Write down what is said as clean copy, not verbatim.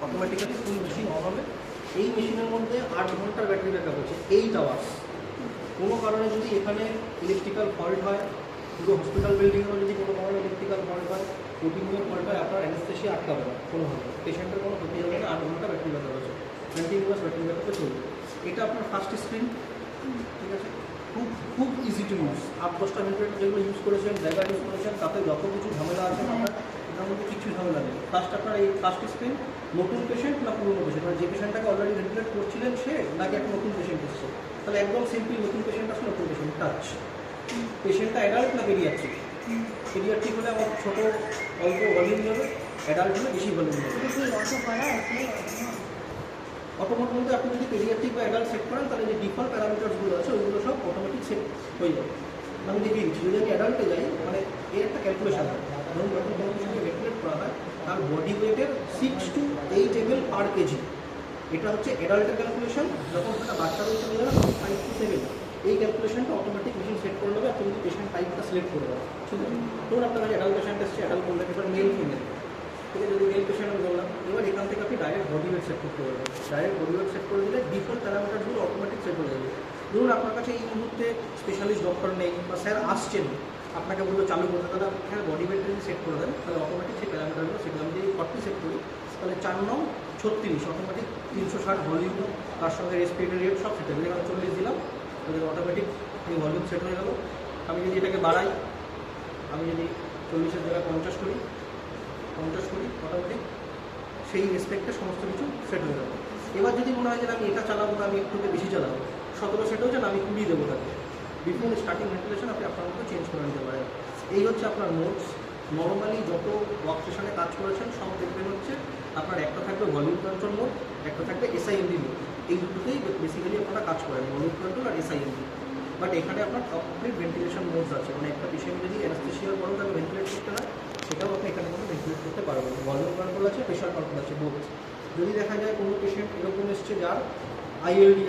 Automatically full machine on হবে। এই মেশিনের মধ্যে 8 ঘন্টার ব্যাটারি ব্যাকআপ আছে, 8 আওয়ার্স। কোনো কারণে যদি এখানে ইলেকট্রিক্যাল ফল্ট হয়, পুরো হসপিটাল বিল্ডিংয়েও যদি কোনো কারণে ইলেকট্রিক্যাল ফল্ট হয়, প্রোটিনের ফল্ট হয়, আপনার অ্যানেস্থেসিয়া আটকাবে না কোনোভাবে, পেশেন্টের কোনো ক্ষতি হবে না। 8 ঘন্টা ব্যাটারি ব্যাকআপ আছে, কন্টিনিউয়াস ব্যাটারি ব্যাকআপে চলবে। এটা আপনার ফার্স্ট স্ক্রিন, ঠিক আছে, খুব খুব ইজি টু ইউজ। 8-10টা ভেন্টিলেটর যেগুলো ইউজ করেছেন, জায়গা ইউজ করেছেন, তাতে যত কিছু ঝামেলা আছে আপনার এটার মধ্যে কিছু ঝামেলা নেই। ফার্স্ট আপনার এই ফার্স্ট স্ক্রিন, নতুন পেশেন্ট না পুরোনো পেশেন্ট, মানে যে পেশেন্টটাকে অলরেডি ভেন্টিলেট করছিলেন সে নাকি একটা নতুন পেশেন্ট এসছে, তাহলে একদম সিম্পল নতুন পেশেন্ট আসলে নতুন পেশেন্ট টাচ। পেশেন্টটা অ্যাডাল্ট না পেডিয়াট্রিক? পেডিয়াট্রিক হলে আমার ছোটো অল্প ভলিউম যাবে, অ্যাডাল্ট হলে বেশি ভলিউম যাবে। অটোমেটিক মধ্যে আপনি যদি পেডিয়াট্রিক বা অ্যাডাল্ট সেট করেন, তাহলে যে ডিফল্ট প্যারামিটার্সগুলো আছে ওইগুলো সব অটোমেটিক সেট হয়ে যাবে। আমি দেখিয়ে দিচ্ছি, যদি আমি অ্যাডাল্টে যাই, মানে এর একটা ক্যালকুলেশন হয়। ধরুন যখন কোনো পেশেন্টকে ভেন্টিলেট করা হয়, তার বডি ওয়েটের 6 to 8 ml per kg, এটা হচ্ছে অ্যাডাল্টের ক্যালকুলেশন। যখন সেটা বাচ্চা রয়েছে চলে যাবে 5 to 7, এই ক্যালকুলেশনটা অটোমেটিক মেশিন সেট করে নেবে। আপনি যদি পেশেন্ট টাইপটা সিলেক্ট করে দেবেন, ঠিক আছে। ধরুন আপনার কাছে অ্যাডাল্ট পেশেন্ট এসছে, অ্যাডাল্ট বললে এবার মেল ফিমেল, ঠিক আছে। যদি মেল পেশেন্ট আমি বললাম, এবার এখান থেকে আপনি ডাইরেক্ট বডি ওয়েট সেট করতে পারবেন। ডাইরেক্ট বডি ওয়েট সেট করে দিলে ডিফল্ট প্যারামিটারগুলো অটোমেটিক সেট হয়ে যাবে। ধরুন আপনার কাছে এই মুহূর্তে স্পেশালিস্ট ডক্টর নেই বা স্যার আসছেন, আপনাকে বললো চালু করতে, তাহলে আপনি এখানে বডি ওয়েট যদি সেট করে দেন, তাহলে অটোমেটিক সেই প্যারামিটারগুলো সেট। আমি যদি 40 সেট করি, তাহলে 4×9=36, অটোমেটিক 360 ভলিউম, তার সঙ্গে রেসপিরেটরি রেট সব সেট হয়ে গেলে 40 দিলাম, তাহলে অটোমেটিক এই ভলিউম সেট হয়ে গেল। আমি যদি এটাকে বাড়াই, আমি যদি 40-এর জায়গায় 50 করি, অটোমেটিক সেই রেসপেক্টে সমস্ত কিছু সেট হয়ে যাবে। এবার যদি মনে হয় যে আমি এটা চালাবো না, আমি একটু বেশি চালাবো, 17 সেট হয়েছে না, আমি 20 দেবো তাকে। বিভিন্ন স্টার্টিং ভেন্টিলেশন আপনি আপনার মতো চেঞ্জ করে নিতে পারেন। এই হচ্ছে আপনার মোডস। নর্মালি যত ওয়ার্ক স্টেশনে কাজ করেছেন সব দেখবেন হচ্ছে আপনার একটা থাকবে ভলিউম কন্ট্রোল মোড, একটা থাকবে SIMD মোড। এই দুটোতেই বেসিক্যালি আপনারা কাজ করেন, ভলিউম কন্ট্রোল আর SIMD। বাট এখানে আপনার কমপ্লিট ভেন্টিলেশন মোডস আছে, মানে একটা পেশেন্ট যদি অ্যানেস্থেসিয়ার পরেও তাকে ভেন্টিলেট করতে হয়, সেটাও আপনি এখানে কোনো ভেন্টিলেট করতে পারবেন। ভলিউম কন্ট্রোল আছে, প্রেশার কন্ট্রোল আছে, বোথ। যদি দেখা যায় কোনো পেশেন্ট এরকম এসছে যার ILD